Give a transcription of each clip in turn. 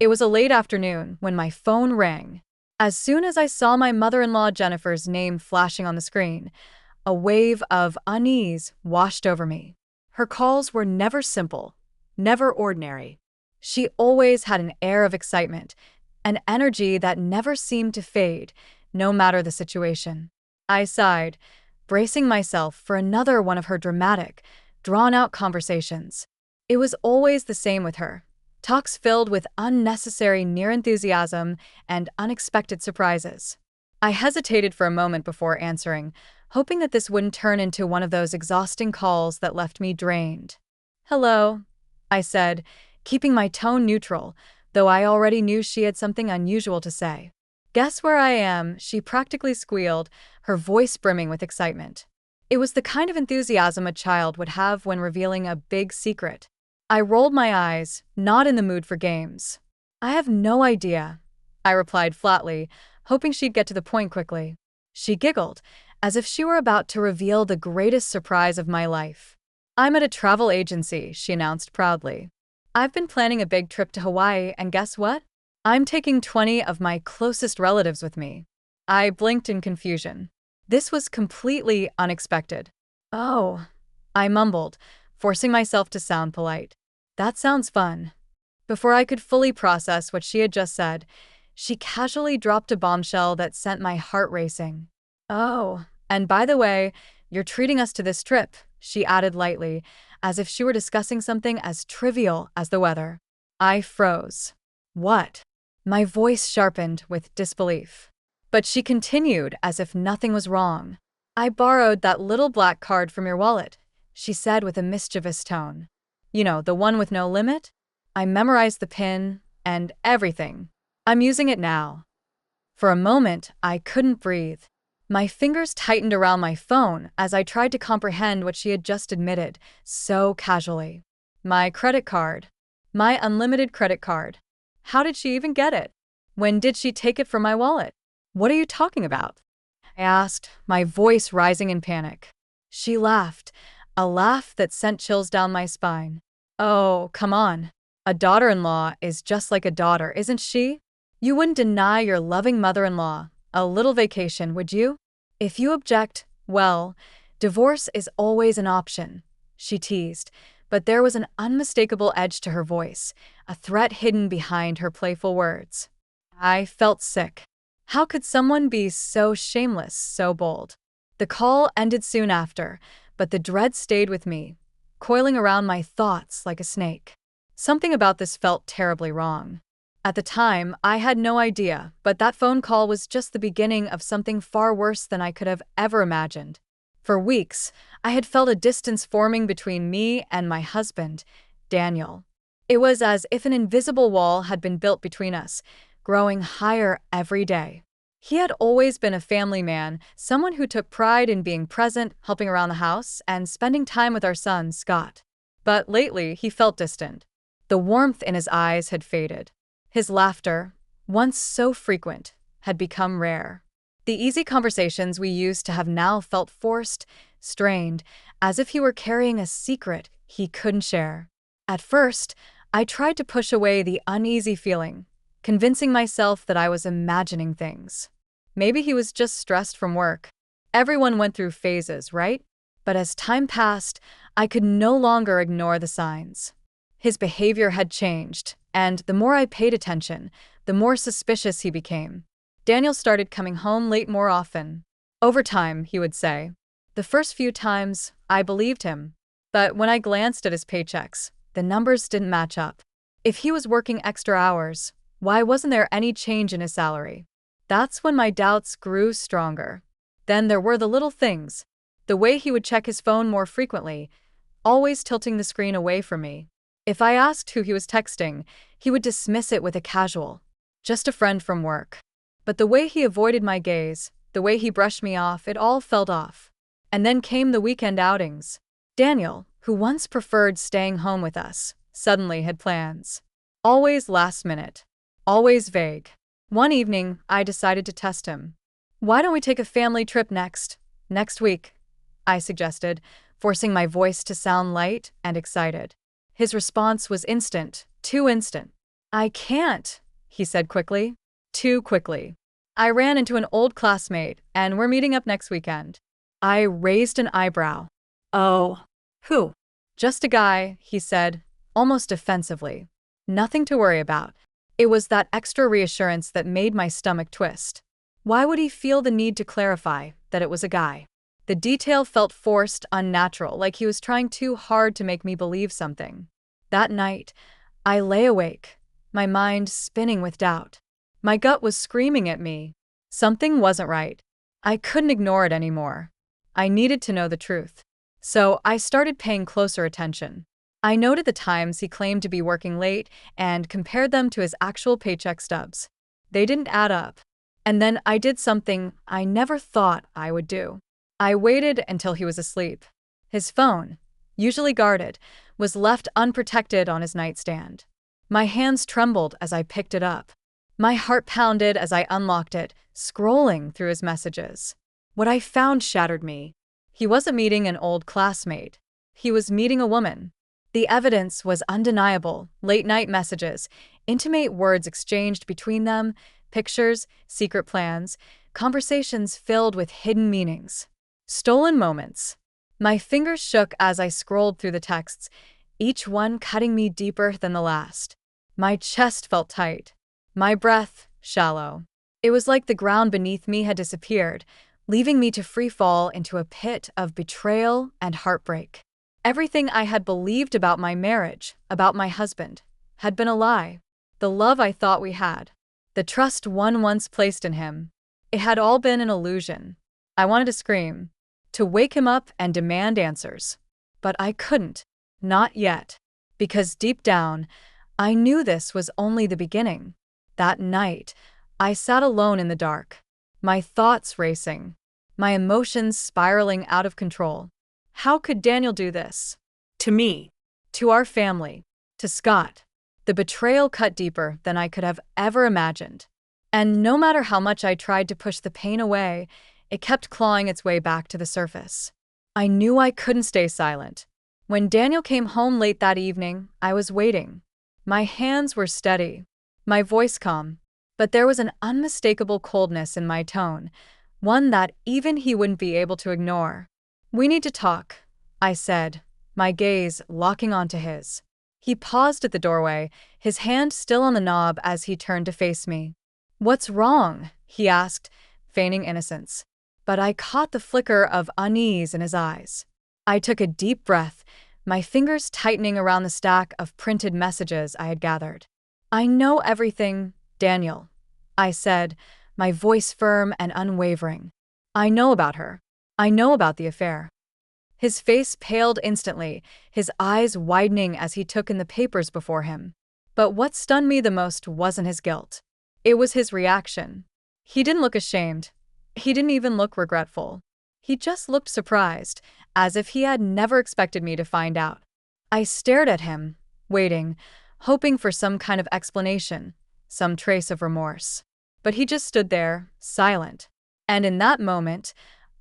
It was a late afternoon when my phone rang. As soon as I saw my mother-in-law Jennifer's name flashing on the screen, a wave of unease washed over me. Her calls were never simple, never ordinary. She always had an air of excitement, an energy that never seemed to fade, no matter the situation. I sighed, bracing myself for another one of her dramatic, drawn-out conversations. It was always the same with her. Talks filled with unnecessary near enthusiasm and unexpected surprises. I hesitated for a moment before answering, hoping that this wouldn't turn into one of those exhausting calls that left me drained. "Hello," I said, keeping my tone neutral, though I already knew she had something unusual to say. "Guess where I am?" she practically squealed, her voice brimming with excitement. It was the kind of enthusiasm a child would have when revealing a big secret. I rolled my eyes, not in the mood for games. "I have no idea," I replied flatly, hoping she'd get to the point quickly. She giggled, as if she were about to reveal the greatest surprise of my life. "I'm at a travel agency," she announced proudly. "I've been planning a big trip to Hawaii, and guess what? I'm taking 20 of my closest relatives with me." I blinked in confusion. This was completely unexpected. "Oh," I mumbled, forcing myself to sound polite. "That sounds fun." Before I could fully process what she had just said, she casually dropped a bombshell that sent my heart racing. "Oh, and by the way, you're treating us to this trip," she added lightly, as if she were discussing something as trivial as the weather. I froze. "What?" My voice sharpened with disbelief. But she continued as if nothing was wrong. "I borrowed that little black card from your wallet," she said with a mischievous tone. "You know, the one with no limit? I memorized the PIN and everything. I'm using it now." For a moment, I couldn't breathe. My fingers tightened around my phone as I tried to comprehend what she had just admitted, so casually. My credit card. My unlimited credit card. How did she even get it? When did she take it from my wallet? "What are you talking about?" I asked, my voice rising in panic. She laughed, a laugh that sent chills down my spine. "Oh, come on. A daughter-in-law is just like a daughter, isn't she? You wouldn't deny your loving mother-in-law a little vacation, would you? If you object, well, divorce is always an option," she teased, but there was an unmistakable edge to her voice, a threat hidden behind her playful words. I felt sick. How could someone be so shameless, so bold? The call ended soon after, but the dread stayed with me, coiling around my thoughts like a snake. Something about this felt terribly wrong. At the time, I had no idea, but that phone call was just the beginning of something far worse than I could have ever imagined. For weeks, I had felt a distance forming between me and my husband, Daniel. It was as if an invisible wall had been built between us, growing higher every day. He had always been a family man, someone who took pride in being present, helping around the house, and spending time with our son, Scott. But lately, he felt distant. The warmth in his eyes had faded. His laughter, once so frequent, had become rare. The easy conversations we used to have now felt forced, strained, as if he were carrying a secret he couldn't share. At first, I tried to push away the uneasy feeling, convincing myself that I was imagining things. Maybe he was just stressed from work. Everyone went through phases, right? But as time passed, I could no longer ignore the signs. His behavior had changed, and the more I paid attention, the more suspicious he became. Daniel started coming home late more often. Overtime, he would say. The first few times, I believed him. But when I glanced at his paychecks, the numbers didn't match up. If he was working extra hours, why wasn't there any change in his salary? That's when my doubts grew stronger. Then there were the little things. The way he would check his phone more frequently, always tilting the screen away from me. If I asked who he was texting, he would dismiss it with a casual, "Just a friend from work." But the way he avoided my gaze, the way he brushed me off, it all felt off. And then came the weekend outings. Daniel, who once preferred staying home with us, suddenly had plans. Always last minute. Always vague. One evening, I decided to test him. "Why don't we take a family trip next week?" I suggested, forcing my voice to sound light and excited. His response was instant, too instant. "I can't," he said quickly. Too quickly. I ran into an old classmate, and we're meeting up next weekend. I raised an eyebrow. "Oh, who?" "Just a guy," he said, almost defensively. "Nothing to worry about." It was that extra reassurance that made my stomach twist. Why would he feel the need to clarify that it was a guy? The detail felt forced, unnatural, like he was trying too hard to make me believe something. That night, I lay awake, my mind spinning with doubt. My gut was screaming at me. Something wasn't right. I couldn't ignore it anymore. I needed to know the truth. So I started paying closer attention. I noted the times he claimed to be working late and compared them to his actual paycheck stubs. They didn't add up. And then I did something I never thought I would do. I waited until he was asleep. His phone, usually guarded, was left unprotected on his nightstand. My hands trembled as I picked it up. My heart pounded as I unlocked it, scrolling through his messages. What I found shattered me. He wasn't meeting an old classmate. He was meeting a woman. The evidence was undeniable: late-night messages, intimate words exchanged between them, pictures, secret plans, conversations filled with hidden meanings. Stolen moments. My fingers shook as I scrolled through the texts, each one cutting me deeper than the last. My chest felt tight. My breath shallow. It was like the ground beneath me had disappeared, leaving me to free fall into a pit of betrayal and heartbreak. Everything I had believed about my marriage, about my husband, had been a lie. The love I thought we had, the trust one once placed in him, it had all been an illusion. I wanted to scream, to wake him up and demand answers. But I couldn't. Not yet. Because deep down, I knew this was only the beginning. That night, I sat alone in the dark, my thoughts racing, my emotions spiraling out of control. How could Daniel do this? To me, to our family, to Scott. The betrayal cut deeper than I could have ever imagined. And no matter how much I tried to push the pain away, it kept clawing its way back to the surface. I knew I couldn't stay silent. When Daniel came home late that evening, I was waiting. My hands were steady, my voice calm, but there was an unmistakable coldness in my tone, one that even he wouldn't be able to ignore. "We need to talk," I said, my gaze locking onto his. He paused at the doorway, his hand still on the knob as he turned to face me. "What's wrong?" he asked, feigning innocence. But I caught the flicker of unease in his eyes. I took a deep breath, my fingers tightening around the stack of printed messages I had gathered. "I know everything, Daniel," I said, my voice firm and unwavering. "I know about her. I know about the affair." His face paled instantly, his eyes widening as he took in the papers before him. But what stunned me the most wasn't his guilt. It was his reaction. He didn't look ashamed. He didn't even look regretful. He just looked surprised, as if he had never expected me to find out. I stared at him, waiting, hoping for some kind of explanation, some trace of remorse. But he just stood there, silent. And in that moment,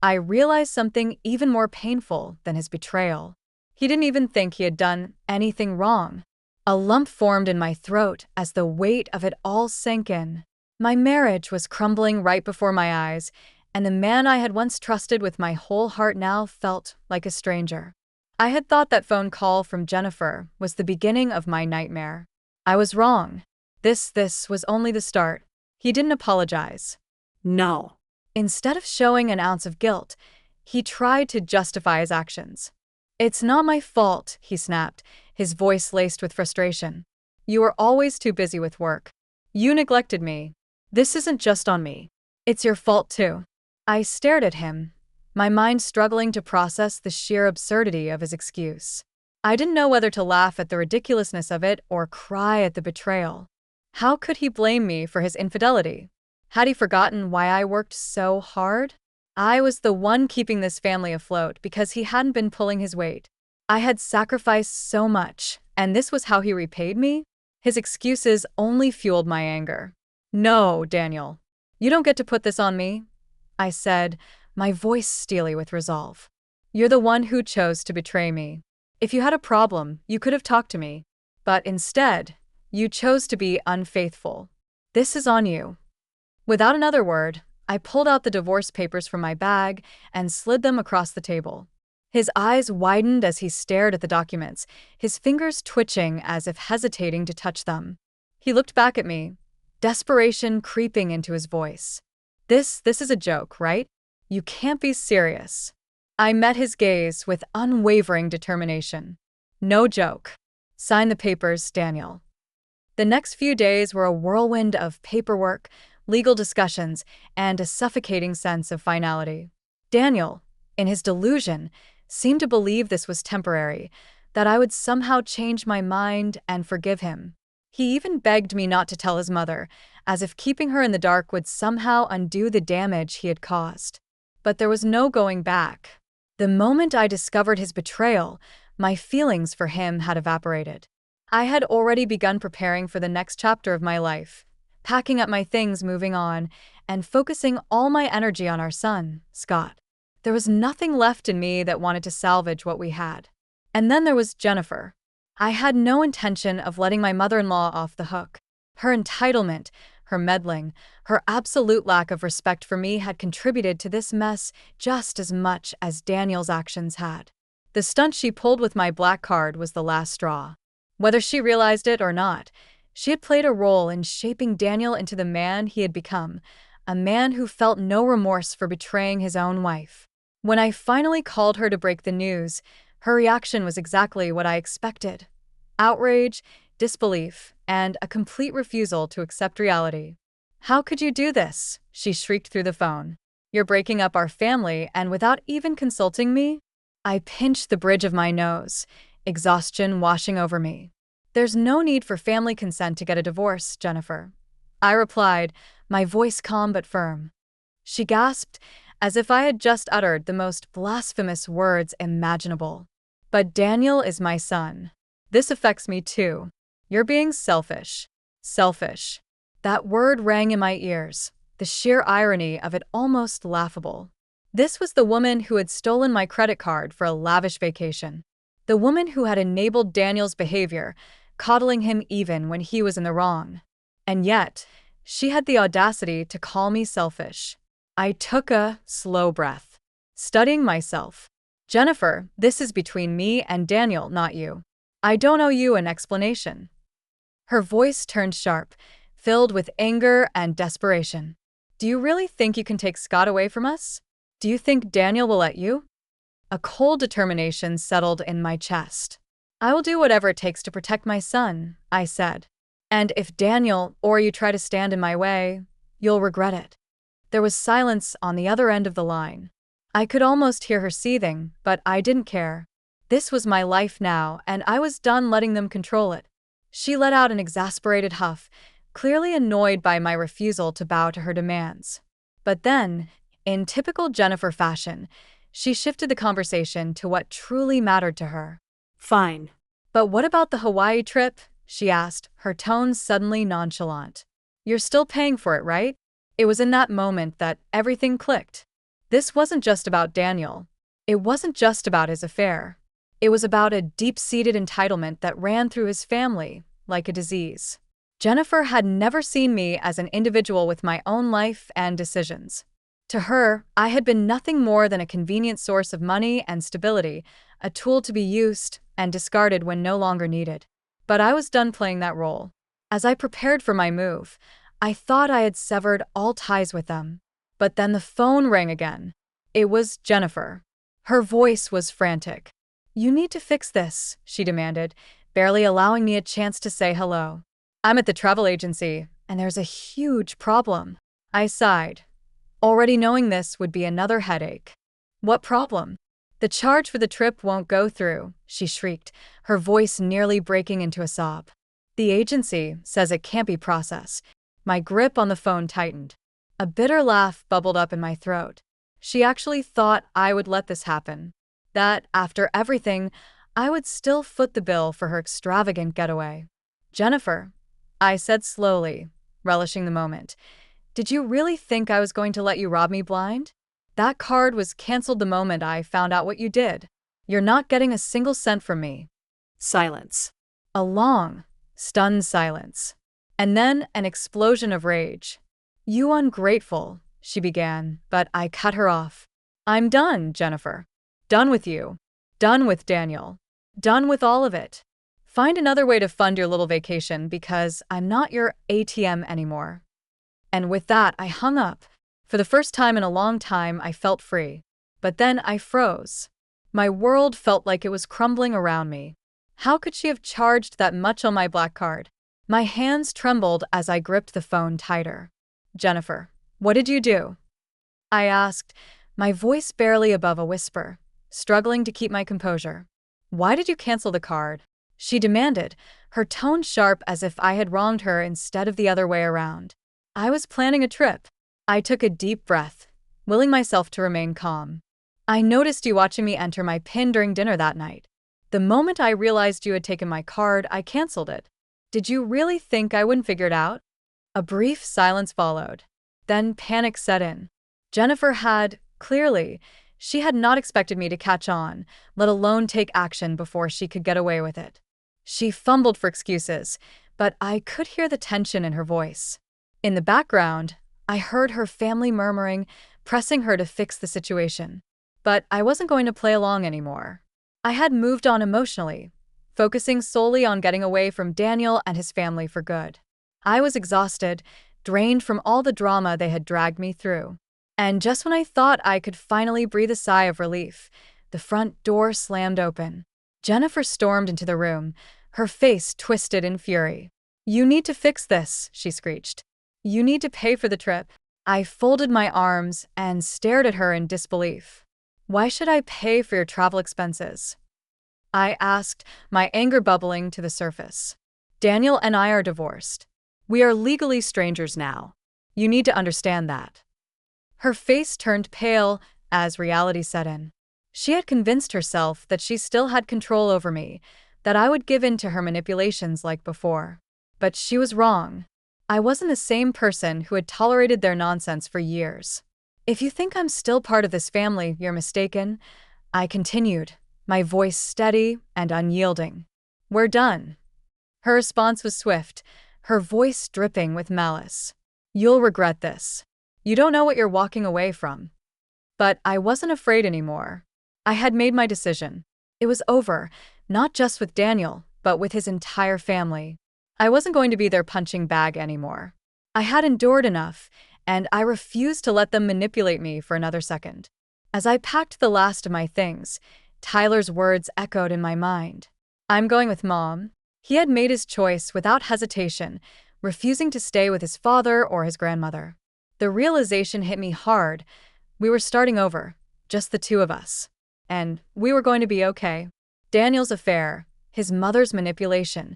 I realized something even more painful than his betrayal. He didn't even think he had done anything wrong. A lump formed in my throat as the weight of it all sank in. My marriage was crumbling right before my eyes, and the man I had once trusted with my whole heart now felt like a stranger. I had thought that phone call from Jennifer was the beginning of my nightmare. I was wrong. This was only the start. He didn't apologize. No. Instead of showing an ounce of guilt, he tried to justify his actions. "It's not my fault," he snapped, his voice laced with frustration. "You were always too busy with work. You neglected me. This isn't just on me. It's your fault too." I stared at him, my mind struggling to process the sheer absurdity of his excuse. I didn't know whether to laugh at the ridiculousness of it or cry at the betrayal. How could he blame me for his infidelity? Had he forgotten why I worked so hard? I was the one keeping this family afloat because he hadn't been pulling his weight. I had sacrificed so much, and this was how he repaid me? His excuses only fueled my anger. "No, Daniel. You don't get to put this on me," I said, my voice steely with resolve. "You're the one who chose to betray me. If you had a problem, you could have talked to me. But instead, You chose to be unfaithful. This is on you." Without another word, I pulled out the divorce papers from my bag and slid them across the table. His eyes widened as he stared at the documents, his fingers twitching as if hesitating to touch them. He looked back at me, desperation creeping into his voice. This is a joke, right? You can't be serious." I met his gaze with unwavering determination. "No joke. Sign the papers, Daniel." The next few days were a whirlwind of paperwork, legal discussions, and a suffocating sense of finality. Daniel, in his delusion, seemed to believe this was temporary, that I would somehow change my mind and forgive him. He even begged me not to tell his mother, as if keeping her in the dark would somehow undo the damage he had caused. But there was no going back. The moment I discovered his betrayal, my feelings for him had evaporated. I had already begun preparing for the next chapter of my life, packing up my things, moving on, and focusing all my energy on our son, Scott. There was nothing left in me that wanted to salvage what we had. And then there was Jennifer. I had no intention of letting my mother-in-law off the hook. Her entitlement, her meddling, her absolute lack of respect for me had contributed to this mess just as much as Daniel's actions had. The stunt she pulled with my black card was the last straw. Whether she realized it or not, she had played a role in shaping Daniel into the man he had become, a man who felt no remorse for betraying his own wife. When I finally called her to break the news, her reaction was exactly what I expected: outrage, disbelief, and a complete refusal to accept reality. "How could you do this?" she shrieked through the phone. "You're breaking up our family, and without even consulting me?" I pinched the bridge of my nose, exhaustion washing over me. "There's no need for family consent to get a divorce, Jennifer," I replied, my voice calm but firm. She gasped, as if I had just uttered the most blasphemous words imaginable. "But Daniel is my son. This affects me too. You're being selfish." Selfish. That word rang in my ears, the sheer irony of it almost laughable. This was the woman who had stolen my credit card for a lavish vacation. The woman who had enabled Daniel's behavior, coddling him even when he was in the wrong. And yet, she had the audacity to call me selfish. I took a slow breath, studying myself. "Jennifer, this is between me and Daniel, not you. I don't owe you an explanation." Her voice turned sharp, filled with anger and desperation. "Do you really think you can take Scott away from us? Do you think Daniel will let you?" A cold determination settled in my chest. "I will do whatever it takes to protect my son," I said. "And if Daniel or you try to stand in my way, you'll regret it." There was silence on the other end of the line. I could almost hear her seething, but I didn't care. This was my life now, and I was done letting them control it. She let out an exasperated huff, clearly annoyed by my refusal to bow to her demands. But then, in typical Jennifer fashion, she shifted the conversation to what truly mattered to her. "Fine. "But what about the Hawaii trip?" she asked, her tone suddenly nonchalant. "You're still paying for it, right?" It was in that moment that everything clicked. This wasn't just about Daniel. It wasn't just about his affair. It was about a deep-seated entitlement that ran through his family, like a disease. Jennifer had never seen me as an individual with my own life and decisions. To her, I had been nothing more than a convenient source of money and stability, a tool to be used and discarded when no longer needed. But I was done playing that role. As I prepared for my move, I thought I had severed all ties with them. But then the phone rang again. It was Jennifer. Her voice was frantic. "You need to fix this," she demanded, barely allowing me a chance to say hello. "I'm at the travel agency, and there's a huge problem." I sighed, already knowing this would be another headache. "What problem?" "The charge for the trip won't go through," she shrieked, her voice nearly breaking into a sob. "The agency says it can't be processed." My grip on the phone tightened. A bitter laugh bubbled up in my throat. She actually thought I would let this happen. That, after everything, I would still foot the bill for her extravagant getaway. "Jennifer," I said slowly, relishing the moment, "did you really think I was going to let you rob me blind? That card was canceled the moment I found out what you did. You're not getting a single cent from me." Silence. A long, Stunned silence. And then an explosion of rage. "You ungrateful," she began, but I cut her off. "I'm done, Jennifer. Done with you. Done with Daniel. Done with all of it. Find another way to fund your little vacation because I'm not your ATM anymore." And with that, I hung up. For the first time in a long time, I felt free. But then I froze. My world felt like it was crumbling around me. How could she have charged that much on my black card? My hands trembled as I gripped the phone tighter. "Jennifer, what did you do?" I asked, my voice barely above a whisper, struggling to keep my composure. "Why did you cancel the card?" she demanded, her tone sharp as if I had wronged her instead of the other way around. "I was planning a trip." I took a deep breath, willing myself to remain calm. "I noticed you watching me enter my PIN during dinner that night. The moment I realized you had taken my card, I canceled it. Did you really think I wouldn't figure it out?" A brief silence followed. Then panic set in. Jennifer had, clearly, she had not expected me to catch on, let alone take action before she could get away with it. She fumbled for excuses, but I could hear the tension in her voice. In the background, I heard her family murmuring, pressing her to fix the situation. But I wasn't going to play along anymore. I had moved on emotionally, focusing solely on getting away from Daniel and his family for good. I was exhausted, drained from all the drama they had dragged me through. And just when I thought I could finally breathe a sigh of relief, the front door slammed open. Jennifer stormed into the room, her face twisted in fury. "You need to fix this," she screeched. "You need to pay for the trip." I folded my arms and stared at her in disbelief. "Why should I pay for your travel expenses?" I asked, my anger bubbling to the surface. "Daniel and I are divorced. We are legally strangers now. You need to understand that." Her face turned pale as reality set in. She had convinced herself that she still had control over me, that I would give in to her manipulations like before. But she was wrong. I wasn't the same person who had tolerated their nonsense for years. "If you think I'm still part of this family, you're mistaken," I continued, my voice steady and unyielding. "We're done." Her response was swift, her voice dripping with malice. "You'll regret this. You don't know what you're walking away from." But I wasn't afraid anymore. I had made my decision. It was over, not just with Daniel, but with his entire family. I wasn't going to be their punching bag anymore. I had endured enough, and I refused to let them manipulate me for another second. As I packed the last of my things, Tyler's words echoed in my mind. "I'm going with Mom." He had made his choice without hesitation, refusing to stay with his father or his grandmother. The realization hit me hard. We were starting over, just the two of us. And we were going to be okay. Daniel's affair, his mother's manipulation,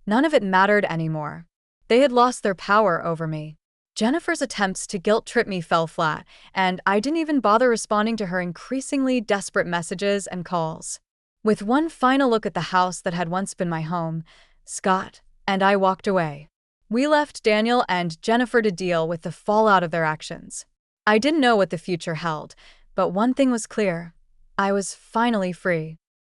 none of it mattered anymore. They had lost their power over me. Jennifer's attempts to guilt-trip me fell flat, and I didn't even bother responding to her increasingly desperate messages and calls. With one final look at the house that had once been my home, Scott and I walked away. We left Daniel and Jennifer to deal with the fallout of their actions. I didn't know what the future held, but one thing was clear. I was finally free.